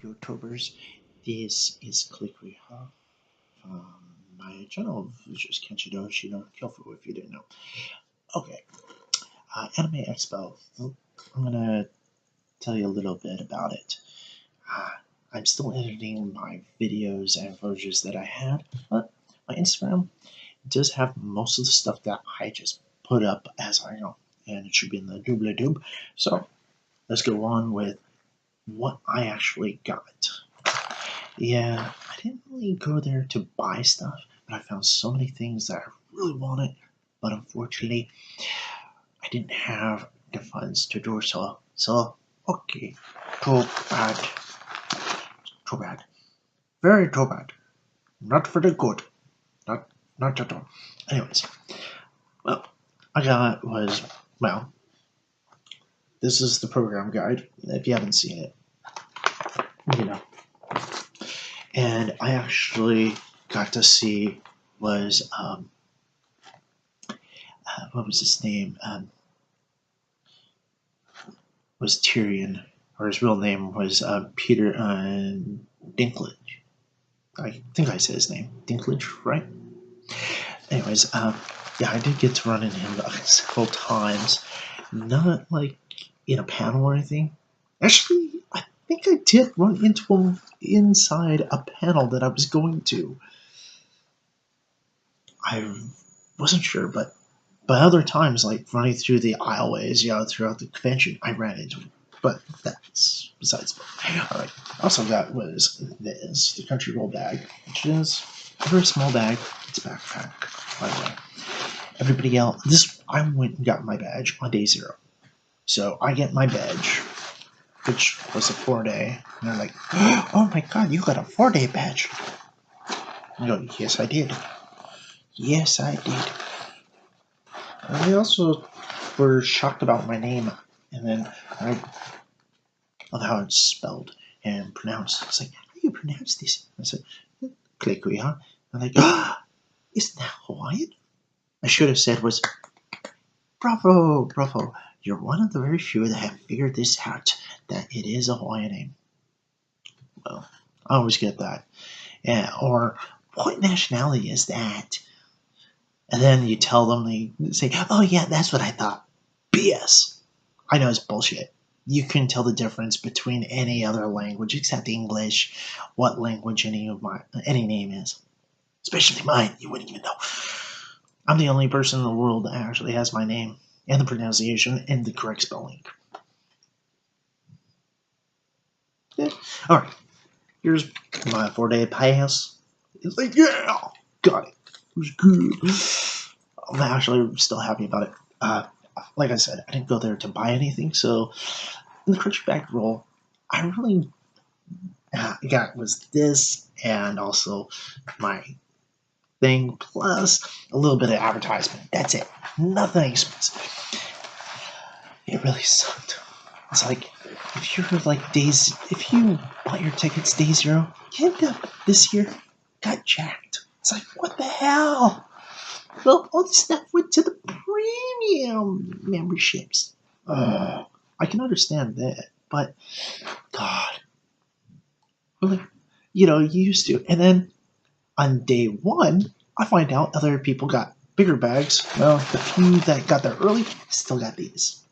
YouTubers. This is Clickriha from my channel, which is Kenshiro Shino Kyofu, if you didn't know. Okay, Anime Expo. I'm gonna tell you a little bit about it. Uh, I'm still editing my videos and versions that I had, but my Instagram does have most of the stuff that I just put up as I know, and it should be in the doobly-doob. So let's go on with what I actually got. Yeah, I didn't really go there to buy stuff, but I found so many things that I really wanted, but unfortunately, I didn't have the funds to do so. So, okay, too bad. Too bad. Very too bad. Not for the good. Not at all. Anyways, well, I got was, well, this is the program guide. If you haven't seen it, you know. And I actually got to see was what was his name? Was Tyrion, or his real name was Peter Dinklage. I think I said his name, Dinklage, right? Anyways, yeah, I did get to run into him several times. Not like in a panel or anything. Actually, I think I did run into him inside a panel that I was going to. I wasn't sure, but other times, like running through the aisleways, throughout the convention, I ran into him. But that's besides the point. Alright, also got was this, the country roll bag, which is a very small bag. It's a backpack, by the way. Everybody else, I went and got my badge on day 0. So I get my badge, which was a 4-day, and they're like, oh my god, you got a 4-day badge. I go, yes I did. Yes I did. And they also were shocked about my name, and then of how it's spelled and pronounced. It's like, how do you pronounce this? I said, Klekui, huh? And like, isn't that Hawaiian? I should have said was, bravo, bravo. You're one of the very few that have figured this out, that it is a Hawaiian name. Well, I always get that. Yeah, or, what nationality is that? And then you tell them, they say, oh yeah, that's what I thought. BS. I know it's bullshit. You can tell the difference between any other language except English, what language any name is. Especially mine, you wouldn't even know. I'm the only person in the world that actually has my name and the pronunciation and the correct spelling. Yeah. Alright, here's my 4-day pass. It's like, yeah, got it. It was good. I'm actually still happy about it. Like I said, I didn't go there to buy anything, so in the country bag roll, I really got was this and also my thing plus a little bit of advertisement. That's it. Nothing expensive. It really sucked. It's like if you bought your tickets day 0, you end up this year got jacked. It's like, what the hell? Well, all this stuff went to the premium memberships. I can understand that, but God, really, you used to. And then on day 1, I find out other people got bigger bags. Well, the few that got there early still got these.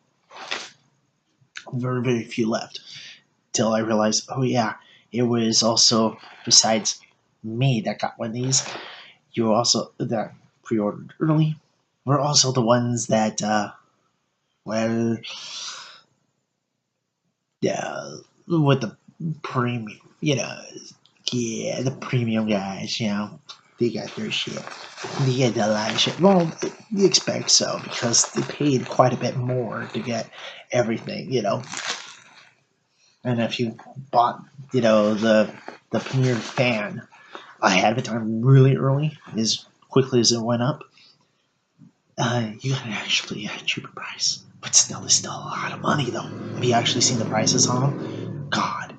Very, very few left. Till I realized, oh yeah, it was also, besides me that got one of these, you also that pre-ordered early were also the ones that, well, yeah, with the premium, yeah, the premium guys, they got their shit. They get a lot of shit. Well, you expect so, because they paid quite a bit more to get everything, And if you bought, the premier fan ahead of time really early, as quickly as it went up, you got actually a cheaper price. But still, it's still a lot of money, though. Have you actually seen the prices on them? God,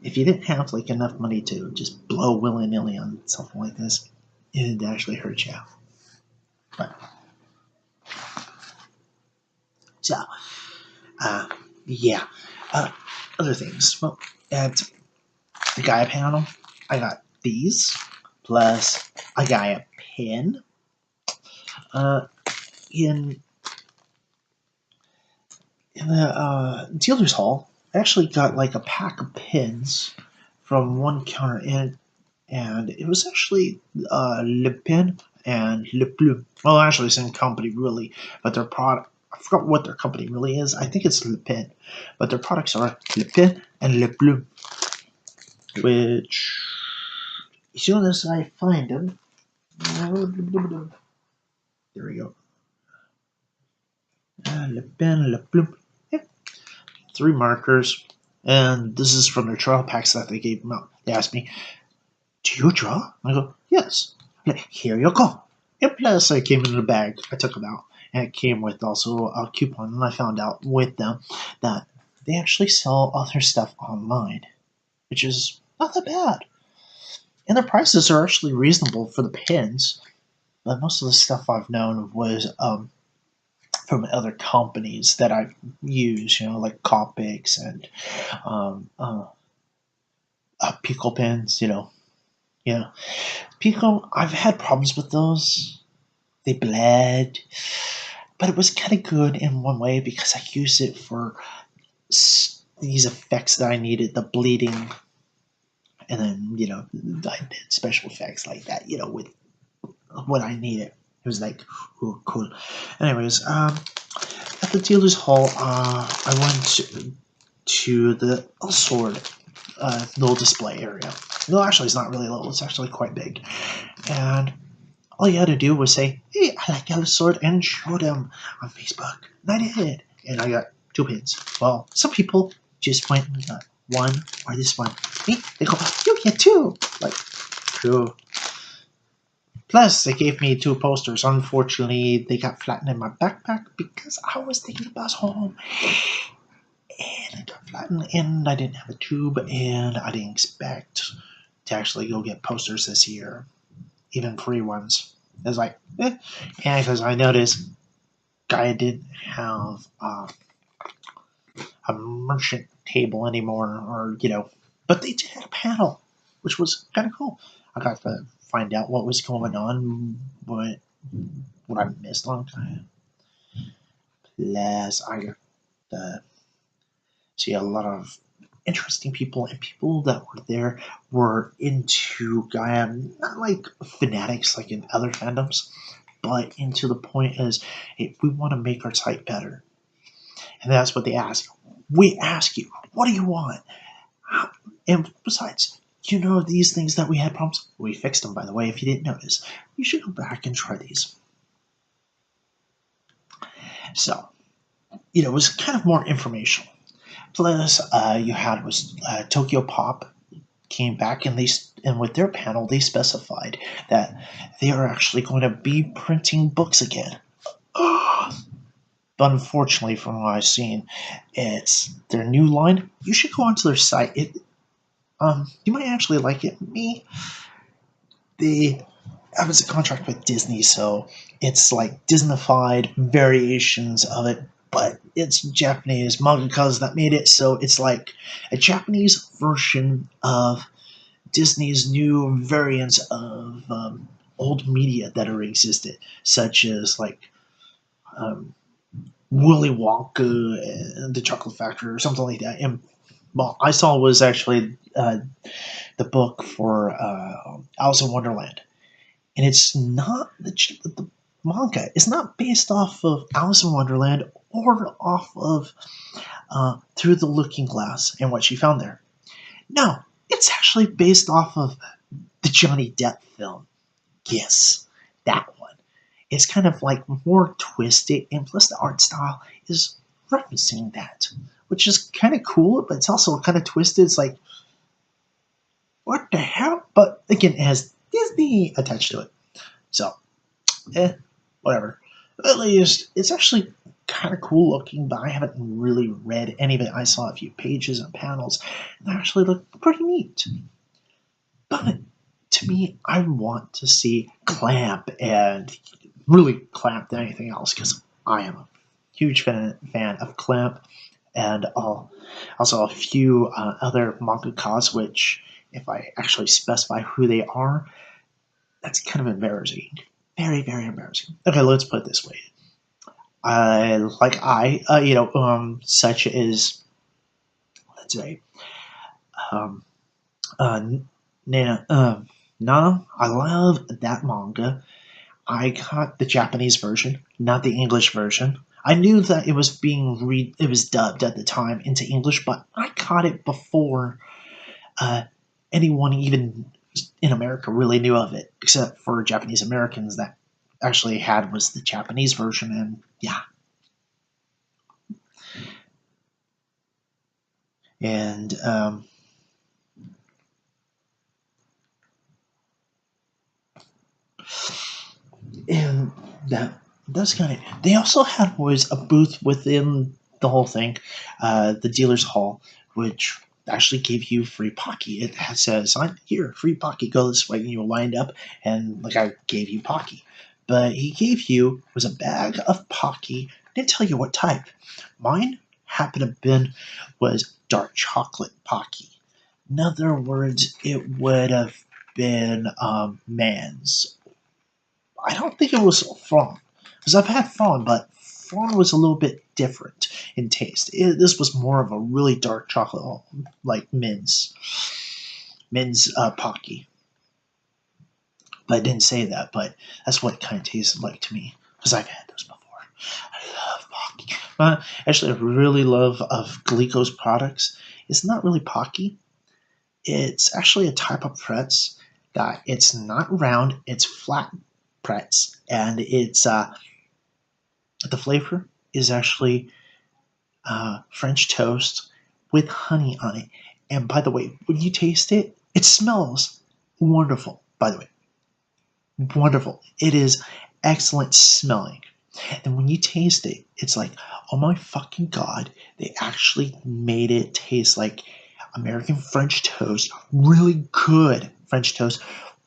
if you didn't have enough money to just blow willy-nilly on something like this, it'd actually hurt you. But so, yeah. Other things. Well, at the Gaia panel, I got these, plus a Gaia pin. In the dealer's hall, I actually got like a pack of pins from one counter, and it was actually Le Pen and Le Plume. Well, actually, same company really, but their product. I forgot what their company really is. I think it's Le Pen, but their products are Le Pen and Le Plume. Which, as soon as I find them, there we go. Le Pen, Le Plume. Yeah, 3 markers, and this is from their trial packs that they gave them out. They asked me, "Do you draw?" I go, "Yes." Like, here you go. And plus, I came in the bag. I took them out, and it came with also a coupon. And I found out with them that they actually sell other stuff online, which is not that bad. And their prices are actually reasonable for the pins. But most of the stuff I've known was from other companies that I've used, like Copics and Pickle pins, Yeah. Pico, I've had problems with those. They bled. But it was kind of good in one way because I used it for these effects that I needed, the bleeding. And then, I did special effects like that, with what I needed. It was like, ooh, cool. Anyways, at the dealer's hall, I went to the sword little display area. No, actually, it's not really little. It's actually quite big. And all you had to do was say, "Hey, I like Yellow Sword," and show them on Facebook. And I did. And I got 2 pins. Well, some people just went and got 1 or this one. Me, they go, "You get 2." Like, true. Plus, they gave me 2 posters. Unfortunately, they got flattened in my backpack because I was taking the bus home. And it got flattened, and I didn't have a tube, and I didn't expect to actually go get posters this year, even free ones. It was like, and because I noticed Gaia didn't have a merchant table anymore, or but they did have a panel, which was kind of cool. I got to find out what was going on, what I missed on Gaia. Plus, I got to see a lot of interesting people, and people that were there were into Gaia, not like fanatics like in other fandoms, but into the point is, hey, we want to make our site better. And that's what they ask. We ask you, what do you want? And besides, these things that we had problems, we fixed them, by the way, if you didn't notice. You should go back and try these. So, it was kind of more informational. Plus, you had was Tokyo Pop came back, and with their panel they specified that they are actually going to be printing books again. But unfortunately, from what I've seen, it's their new line. You should go onto their site. You might actually like it. I was a contract with Disney, so it's like Disneyfied variations of it, but it's Japanese mangakas that made it, so it's like a Japanese version of Disney's new variants of old media that already existed, such as like Willy Wonka and the Chocolate Factory or something like that. And well, I saw was actually the book for Alice in Wonderland, and it's not the manga. It's not based off of Alice in Wonderland or off of Through the Looking Glass and what she found there. No, it's actually based off of the Johnny Depp film. Yes, that one. It's kind of like more twisted, and plus the art style is referencing that, which is kind of cool, but it's also kind of twisted. It's like, what the hell? But again, it has Disney attached to it. So, whatever. At least, it's actually kind of cool looking, but I haven't really read any of it. I saw a few pages and panels, and they actually look pretty neat. But to me, I want to see Clamp, and really Clamp than anything else, because I am a huge fan of Clamp, and also a few other mangakas, which if I actually specify who they are, that's kind of embarrassing. Very, very embarrassing. Okay, let's put it this way. Such as, let's say, um, Nana, Nana, I love that manga. I got the Japanese version, not the English version. I knew that it was dubbed at the time into English, but I caught it before uh, anyone even in America really knew of it, except for Japanese Americans that actually had was the Japanese version, and yeah, and and that's kind of. They also had was a booth within the whole thing, the dealer's hall, which actually gave you free pocky. It says on here, free pocky. Go this way, and you lined up, and like I gave you pocky, but he gave you was a bag of pocky. Didn't tell you what type. Mine happened to have been was dark chocolate pocky. In other words, it would have been man's. I don't think it was fawn, because I've had fawn, but fawn was a little bit different in taste. This was more of a really dark chocolate, like Min's Pocky. But I didn't say that, but that's what it kind of tasted like to me, because I've had those before. I love Pocky. Actually, I really love of Glico's products. It's not really Pocky. It's actually a type of pretz that it's not round, it's flat pretz, and it's the flavor is actually French toast with honey on it. And by the way, when you taste it, it smells wonderful. By the way, wonderful. It is excellent smelling. And when you taste it, it's like, oh my fucking god, they actually made it taste like American French toast, really good French toast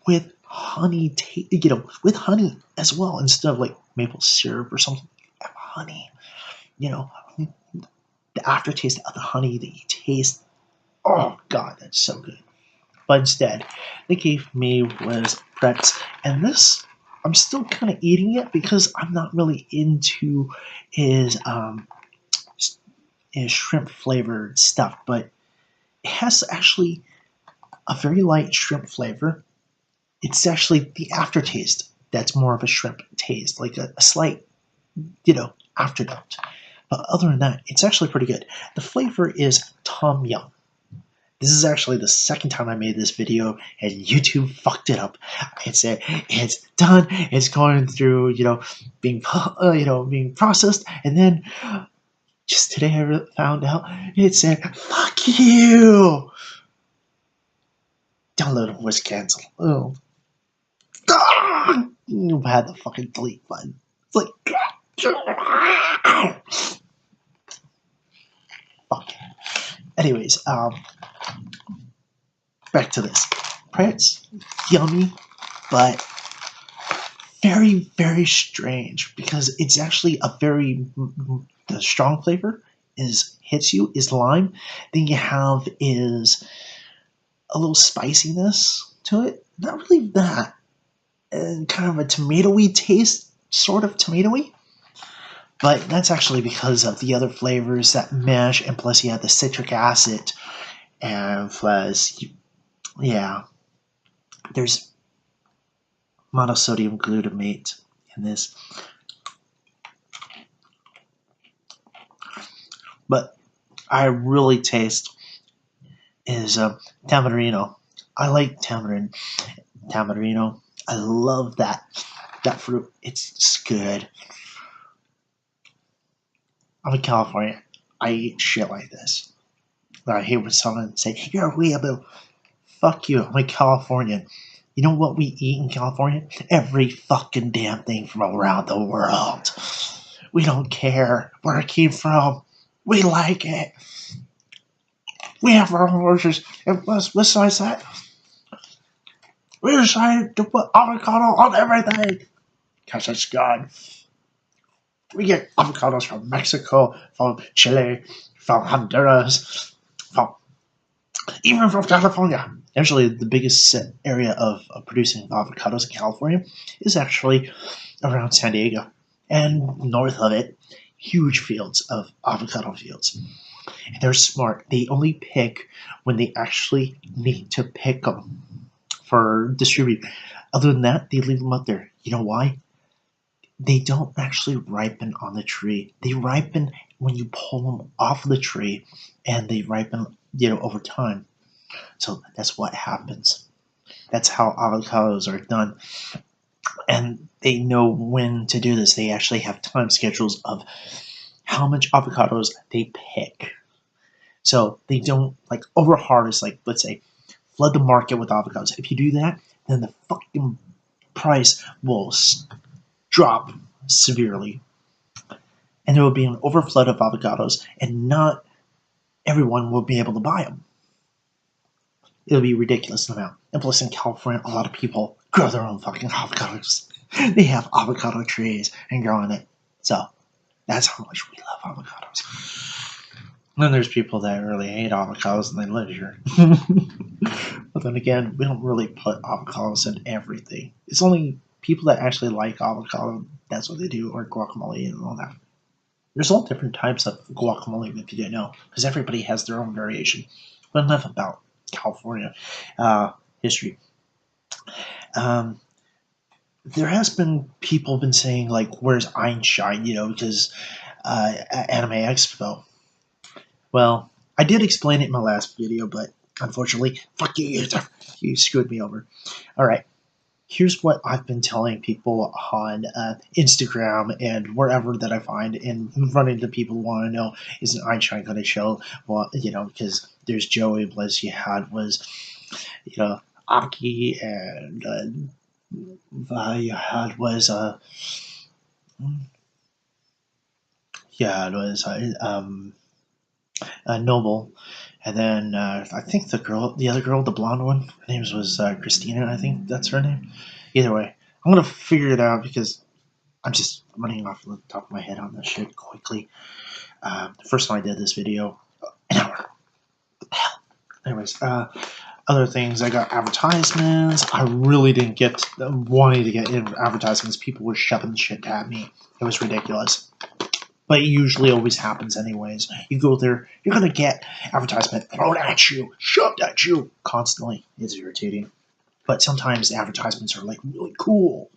with honey, with honey as well instead of like maple syrup or something. Honey, you know, the aftertaste of the honey that you taste. Oh god, that's so good. But instead, they gave me was pretz, and this I'm still kind of eating it because I'm not really into his his shrimp flavored stuff, but it has actually a very light shrimp flavor. It's actually the aftertaste that's more of a shrimp taste, like a slight, afternote. But other than that, it's actually pretty good. The flavor is tom yum. This is actually the second time I made this video, and YouTube fucked it up. It said it's done. It's going through, being processed, and then just today I found out it said "fuck you." Download was canceled. Oh, you had the fucking delete button. It's like, fuck. Anyways, back to this. Pretz, yummy, but very, very strange because it's actually a very the strong flavor hits you is lime. Then you have is a little spiciness to it. Not really that, and kind of a tomatoey taste, sort of tomatoey. But that's actually because of the other flavors that mesh, and plus you have the citric acid, and plus, yeah, there's monosodium glutamate in this. But I really taste is tamarino. I like tamarino. I love that fruit. It's just good. I'm in California. I eat shit like this. I hear when someone say, "You're a weeaboo." Fuck you. I'm a Californian. You know what we eat in California? Every fucking damn thing from around the world. We don't care where it came from. We like it. We have our own versions. And besides that, we decided to put avocado on everything. Because it's good. We get avocados from Mexico, from Chile, from Honduras, from even from California. Actually, the biggest area of producing avocados in California is actually around San Diego, and north of it, huge fields of avocado fields. And they're smart. They only pick when they actually need to pick them for distribute. Other than that, they leave them up there. You know why? They don't actually ripen on the tree. They ripen when you pull them off the tree, and they ripen, over time. So that's what happens. That's how avocados are done. And they know when to do this. They actually have time schedules of how much avocados they pick. So they don't like over harvest, like let's say flood the market with avocados. If you do that, then the fucking price will drop severely. And there will be an overflood of avocados, and not everyone will be able to buy them. It'll be a ridiculous amount. And plus, in California, a lot of people grow their own fucking avocados. They have avocado trees and grow on it. So that's how much we love avocados. And then there's people that really hate avocados and they live here. But then again, we don't really put avocados in everything. It's only people that actually like avocado, that's what they do, or guacamole and all that. There's all different types of guacamole, if you didn't know, because everybody has their own variation. But enough about California history. Um, there has been people been saying like, "Where's Einstein?" Because Anime Expo. Well, I did explain it in my last video, but unfortunately, fuck you, you screwed me over. All right. Here's what I've been telling people on Instagram and wherever that I find, and running into people who want to know, isn't Einstein going to show? Well, because there's Joey Bliss, you had was, Aki, and you had was, yeah, it was Noble, and then I think the other girl, the blonde one, her name was Christina, I think that's her name. Either way, I'm going to figure it out because I'm just running off the top of my head on this shit quickly. The first time I did this video, an hour. What the hell? Anyways, other things, I got advertisements. I really didn't get wanting to get in advertisements. People were shoving shit at me. It was ridiculous. But it usually always happens anyways. You go there, you're gonna get advertisement thrown at you, shoved at you constantly. It's irritating. But sometimes the advertisements are like really cool.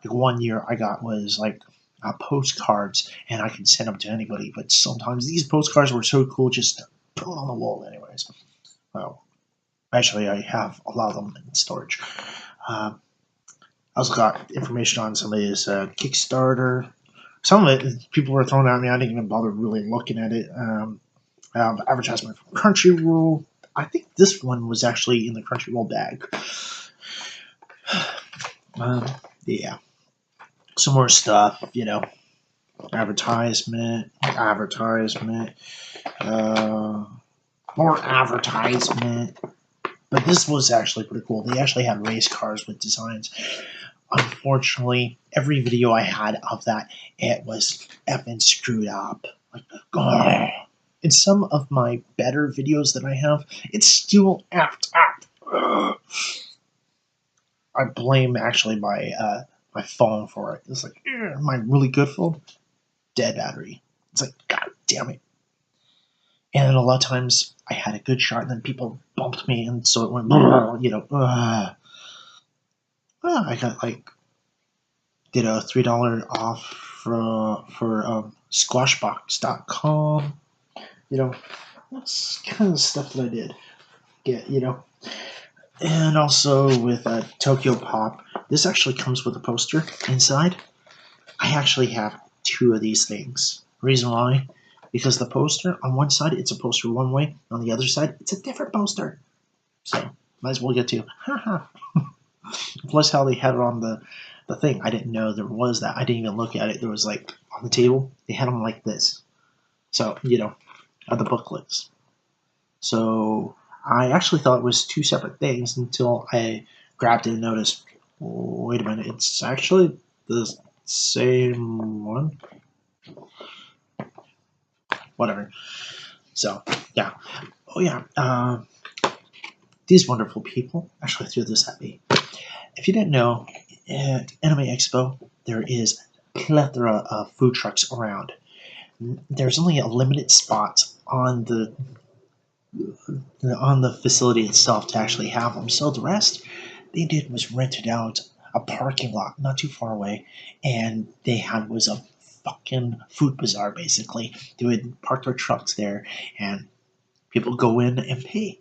Like one year I got was like postcards, and I can send them to anybody. But sometimes these postcards were so cool, just to put them on the wall, anyways. Well, actually, I have a lot of them in storage. I also got information on somebody's Kickstarter. Some of it people were throwing at me. I didn't even bother really looking at it. Advertisement from Crunchyroll. I think this one was actually in the Crunchyroll bag. Yeah. Some more stuff, advertisement, more advertisement. But this was actually pretty cool. They actually had race cars with designs. Unfortunately, every video I had of that, it was effing screwed up. Like, ugh. In some of my better videos that I have, it's still effed up. Ugh. I blame actually my phone for it. It's like, my really good phone, dead battery. It's like, god damn it. And a lot of times I had a good shot, and then people bumped me, and so it went, I got did a $3 off for squashbox.com. That's kind of stuff that I did get, And also with Tokyo Pop, this actually comes with a poster inside. I actually have two of these things. Reason why? Because the poster, on one side, it's a poster one way. On the other side, it's a different poster. So, might as well get to. Plus how they had it on the thing. I didn't know there was that. I didn't even look at it. There was like, on the table, they had them like this. So, the booklets. So, I actually thought it was two separate things until I grabbed it and noticed, wait a minute, it's actually the same one? Whatever. So, yeah. Oh, yeah. these wonderful people actually threw this at me. If you didn't know, at Anime Expo, there is a plethora of food trucks around. There's only a limited spots on the facility itself to actually have them. So the rest they did was rented out a parking lot not too far away, and they had was a fucking food bazaar basically. They would park their trucks there, and people go in and pay,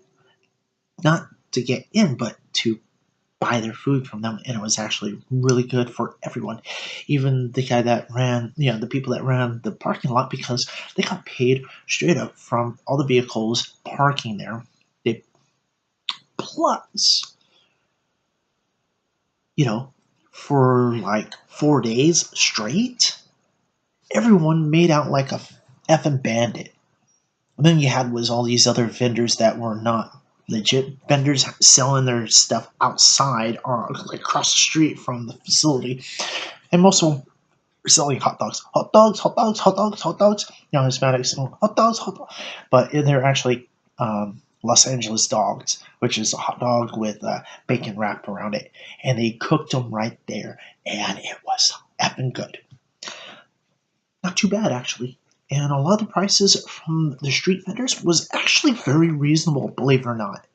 not to get in, but to buy their food from them, and it was actually really good for everyone. Even the guy that ran, the people that ran the parking lot, because they got paid straight up from all the vehicles parking there. They plus, for like 4 days straight, everyone made out like a effing bandit. And then you had was all these other vendors that were not legit vendors selling their stuff outside or like across the street from the facility, and most of them were selling hot dogs, hot dogs, hot dogs, hot dogs, hot dogs. Hispanics, hot dogs, hot dogs, but they're actually Los Angeles dogs, which is a hot dog with bacon wrapped around it, and they cooked them right there, and it was effing good. Not too bad actually. And a lot of the prices from the street vendors was actually very reasonable, believe it or not.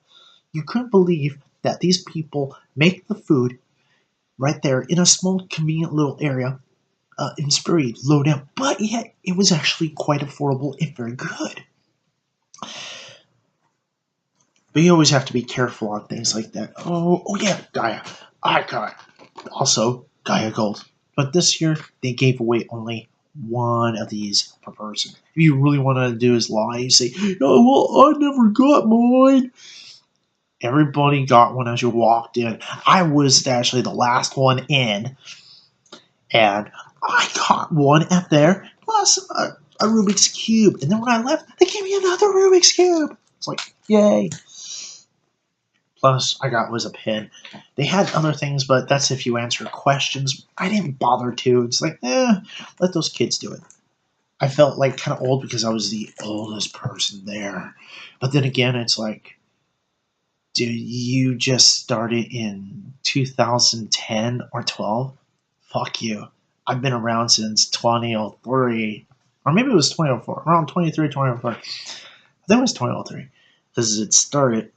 You couldn't believe that these people make the food right there in a small, convenient little area. It's very low down, but yet it was actually quite affordable and very good. But you always have to be careful on things like that. Oh yeah, Gaia. I got also Gaia Gold. But this year they gave away only one of these per person. If you really want to do is lie, you say, "Oh well, I never got mine." Everybody got one as you walked in. I was actually the last one in, and I got one up there, plus a Rubik's Cube. And then when I left, they gave me another Rubik's Cube. It's like, yay. Plus, I got was a pin. They had other things, but that's if you answer questions. I didn't bother to. It's like, let those kids do it. I felt like kind of old because I was the oldest person there. But then again, it's like, dude, you just started in 2010 or 12? Fuck you. I've been around since 2003. Or maybe it was 2004. Around 23, 2004. I think it was 2003. Because it started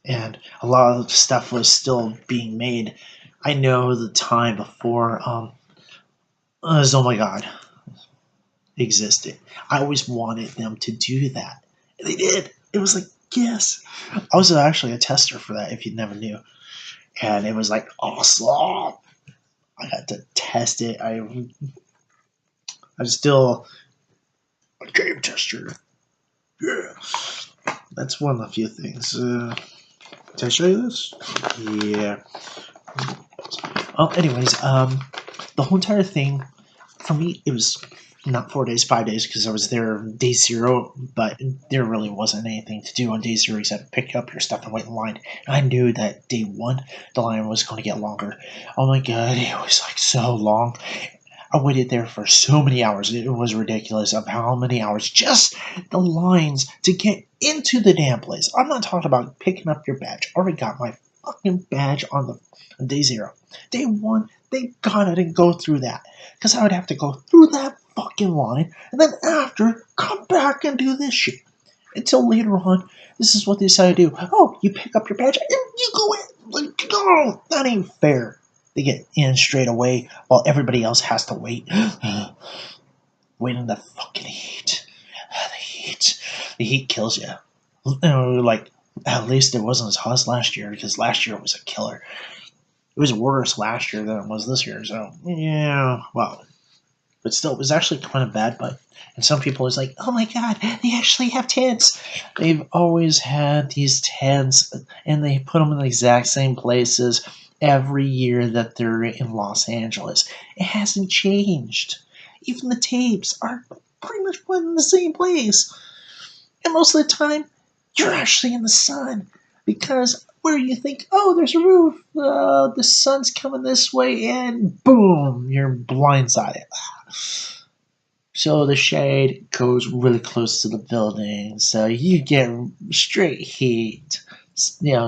and a lot of stuff was still being made. I know the time before Oh My God existed. I always wanted them to do that. And they did. It was like, yes. I was actually a tester for that, if you never knew. And it was like awesome. I got to test it. I'm still a game tester. Yeah. That's one of the few things. Did I show you this? Yeah. Well, anyways, the whole entire thing, for me, it was not 4 days, 5 days, because I was there day zero, but there really wasn't anything to do on day zero except pick up your stuff and wait in line. And I knew that day one, the line was going to get longer. Oh my god, it was like so long. I waited there for so many hours. It was ridiculous of how many hours. Just the lines to get into the damn place. I'm not talking about picking up your badge. I already got my fucking badge on day zero. Day one, thank God I didn't go through that. Because I would have to go through that fucking line. And then after, come back and do this shit. Until later on, this is what they decided to do. Oh, you pick up your badge and you go in. Like, oh, that ain't fair. They get in straight away while everybody else has to wait. Wait in the fucking heat. The heat. The heat kills you. Like, at least it wasn't as hot as last year, because last year was a killer. It was worse last year than it was this year, so, yeah, well. But still, it was actually kind of bad, but and some people was like, oh my god, they actually have tents. They've always had these tents, and they put them in the exact same places every year that they're in Los Angeles. It hasn't changed. Even the tapes are pretty much put in the same place. And most of the time, you're actually in the sun. Because where you think, oh, there's a roof, the sun's coming this way, and boom, you're blindsided. So the shade goes really close to the building, so you get straight heat.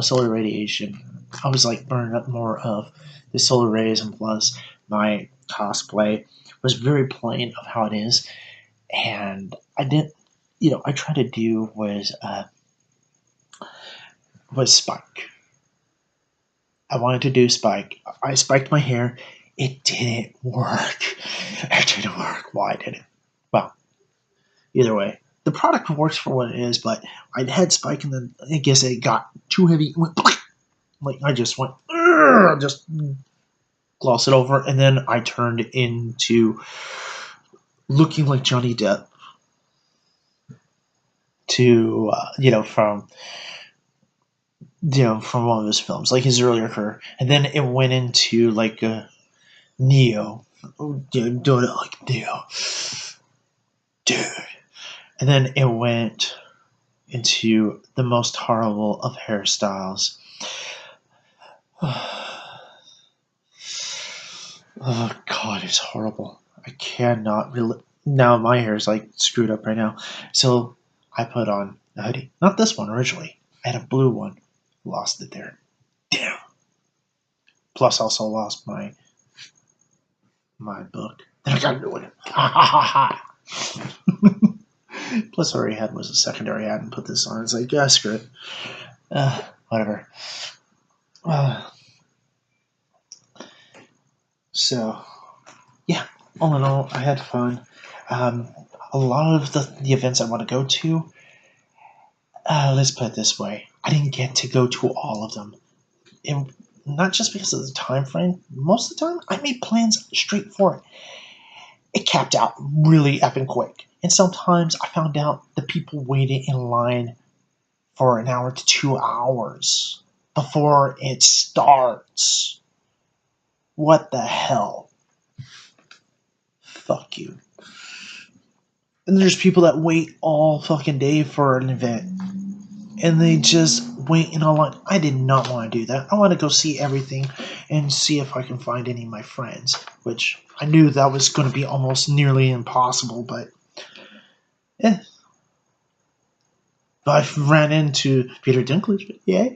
solar radiation. I was like burning up more of the solar rays, and plus my cosplay was very plain of how it is, and I didn't. I tried to do was Spike. I wanted to do Spike. I spiked my hair. It didn't work. It didn't work. Why did it? Well, either way, the product works for what it is. But I had Spike, and then I guess it got too heavy. It went like I just went, just gloss it over, and then I turned into looking like Johnny Depp to from one of his films, like his earlier career, and then it went into like a Neo, doing it like Neo, dude, and then it went into the most horrible of hairstyles. Oh God, it's horrible. I cannot really. Now my hair is like screwed up right now. So I put on a hoodie. Not this one originally. I had a blue one. Lost it there. Damn. Plus also lost my book. Then I got a new one. Ha ha ha ha. Plus I already had was a secondary ad and put this on. It's like, yeah, screw it. Whatever. So yeah, all in all, I had fun. A lot of the events I want to go to, let's put it this way, I didn't get to go to all of them. And not just because of the time frame. Most of the time, I made plans straight for it. It capped out really effing quick. And sometimes I found out the people waited in line for an hour to 2 hours before it starts. What the hell? Fuck you. And there's people that wait all fucking day for an event. And they just wait in a line. I did not want to do that. I want to go see everything and see if I can find any of my friends. Which I knew that was going to be almost nearly impossible, but But I ran into Peter Dinklage. Yay.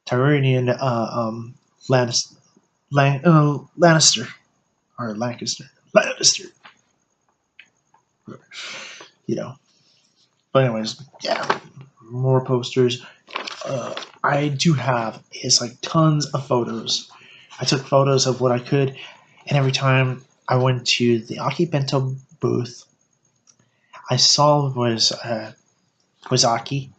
Tyrion Lannister. Or Lancaster. Lannister. You know. But anyways, yeah. More posters. I do have is like tons of photos. I took photos of what I could, and every time I went to the Aki Bento booth, I saw was Aki.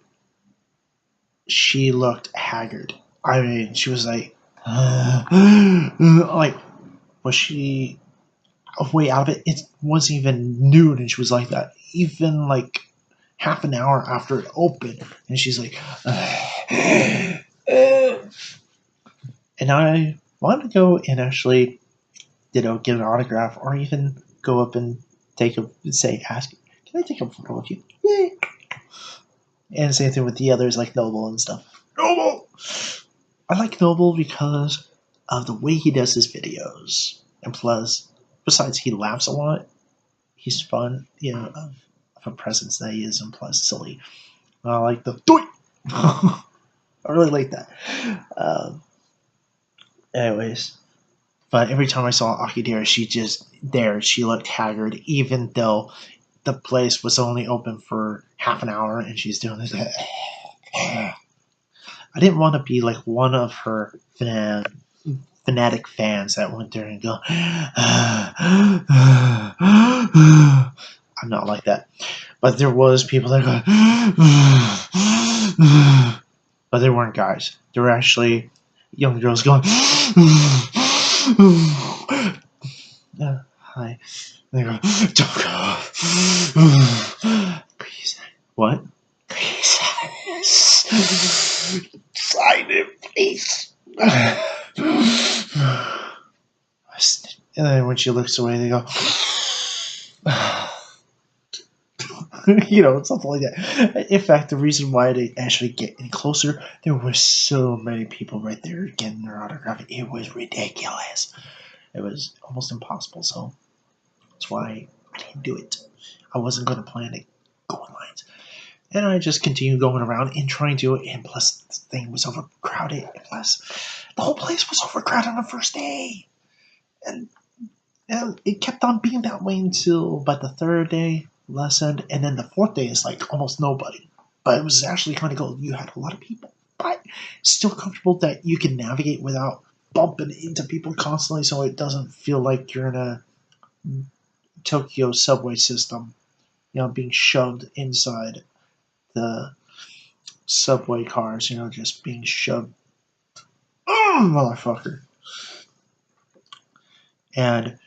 She looked haggard. I mean, she was like, like, was she way out of it? It wasn't even noon, and she was like that. Even like half an hour after it opened, and she's like, and I wanted to go and actually, get an autograph, or even go up and ask, can I take a photo with you? Yay! And same thing with the others like Noble and stuff. Noble! I like Noble because of the way he does his videos. And plus, besides he laughs a lot, he's fun, of a presence that he is, and plus silly. I like the doink! I really like that. Anyways, but every time I saw Akidera, she looked haggard, even though the place was only open for half an hour, and she's doing this. I didn't want to be like one of her fanatic fans that went there and go. I'm not like that, but there was people that go. But they weren't guys. They were actually young girls going. Hi. They go, don't go. Please. What? Please. Sign it, please. And then when she looks away, they go, something like that. In fact, the reason why they actually get any closer, there were so many people right there getting their autograph. It was ridiculous. It was almost impossible. So that's why I didn't do it. I wasn't going to plan to go in lines. And I just continued going around and trying to, and plus the thing was overcrowded. And plus, the whole place was overcrowded on the first day, and it kept on being that way until about the third day lessened, and then the fourth day is like almost nobody. But it was actually kind of cool. You had a lot of people, but still comfortable that you can navigate without bumping into people constantly, so it doesn't feel like you're in a Tokyo subway system, being shoved inside the subway cars, just being shoved. Oh, motherfucker. And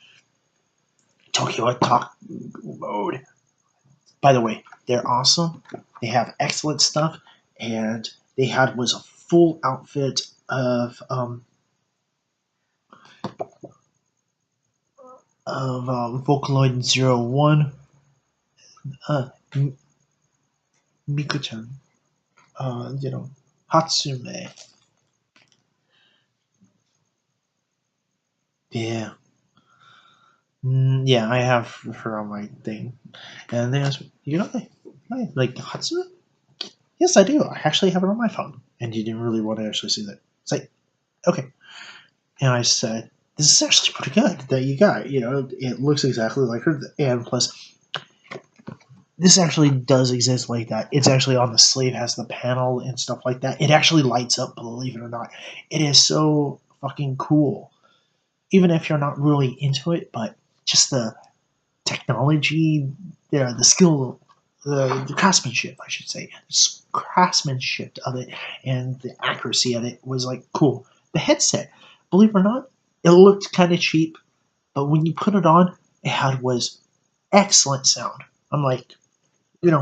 Tokyo Talk Mode. By the way, they're awesome. They have excellent stuff, and they had was a full outfit of Vocaloid 01, Miko-chan, Hatsume. Yeah. Yeah, I have her on my thing. And they asked me, like Hatsume? Yes, I do. I actually have it on my phone. And you didn't really want to actually see that. It's like, okay. And I said, this is actually pretty good that you got. It looks exactly like her. And plus, this actually does exist like that. It's actually on the sleeve, has the panel and stuff like that. It actually lights up, believe it or not. It is so fucking cool. Even if you're not really into it, but just the technology, the skill, the craftsmanship, I should say, craftsmanship of it, and the accuracy of it was like cool. The headset, believe it or not, it looked kind of cheap, but when you put it on, was excellent sound. I'm like, it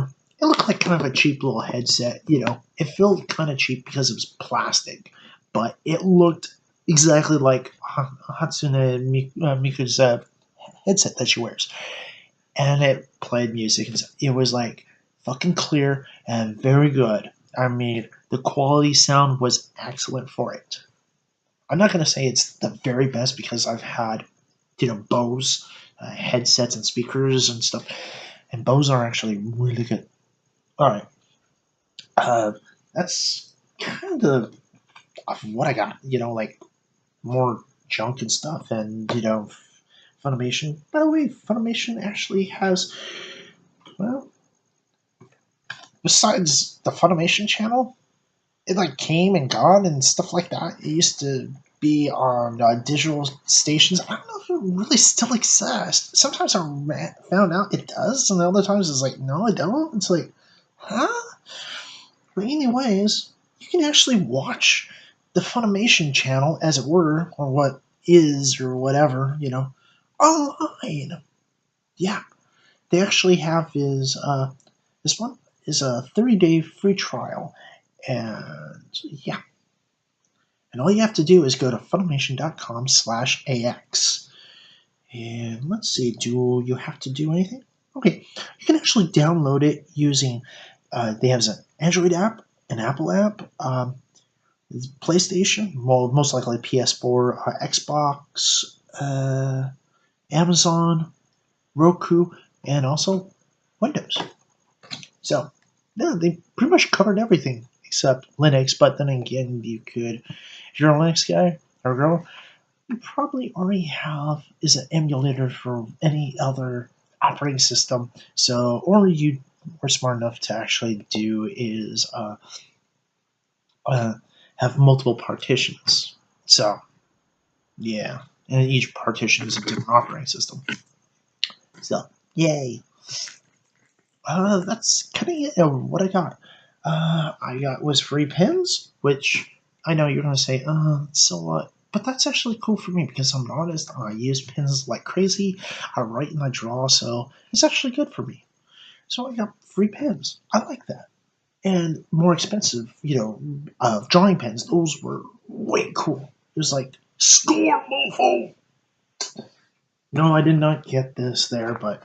looked like kind of a cheap little headset. It felt kind of cheap because it was plastic, but it looked exactly like Hatsune Miku's headset that she wears. And it played music. It was like fucking clear and very good. I mean, the quality sound was excellent for it. I'm not going to say it's the very best because I've had, Bose headsets and speakers and stuff, and Bose are actually really good. All right, that's kind of what I got. Like more junk and stuff, and Funimation. By the way, Funimation actually has, well, besides the Funimation channel, it like came and gone and stuff like that. It used to be on digital stations. I don't know if it really still exists. Sometimes I found out it does, and other times it's like, no, I don't. It's like, huh? But anyways, you can actually watch the Funimation channel, as it were, or what is, or whatever, online. Yeah, they actually have this one is a 30-day free trial, and yeah, and all you have to do is go to Funimation.com/ax, and let's see, do you have to do anything? Okay, you can actually download it using. They have an Android app, an Apple app, PlayStation, well, most likely PS4, Xbox, Amazon, Roku, and also Windows. So, yeah, they pretty much covered everything except Linux. But then again, if you're a Linux guy or girl, you probably already have is an emulator for any other operating system. So, or you were smart enough to actually do is uh, have multiple partitions. So, yeah, and each partition is a different operating system. So, yay! That's kind of what I got. I got was free pins, which I know you're gonna say, so what? But that's actually cool for me because I'm an artist. I use pins like crazy. I write and I draw, so it's actually good for me. So I got free pins. I like that. And more expensive, drawing pens. Those were way cool. It was like score, mofo. No, I did not get this there, but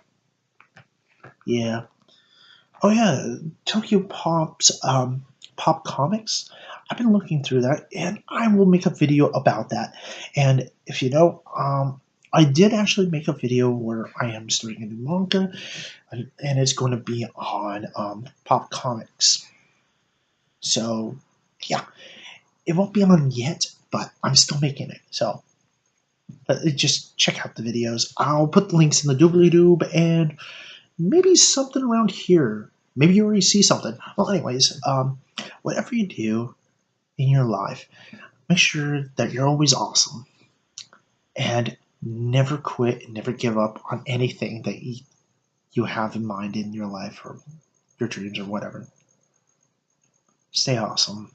yeah. Oh yeah, Tokyo Pop's Pop Comics. I've been looking through that, and I will make a video about that. And if you know, I did actually make a video where I am starting a new manga, and it's going to be on Pop Comics. So, yeah, it won't be on yet, but I'm still making it. So, just check out the videos. I'll put the links in the doobly-doob and maybe something around here. Maybe you already see something. Well, anyways, whatever you do in your life, make sure that you're always awesome and never quit and never give up on anything that you have in mind in your life or your dreams or whatever. Stay awesome.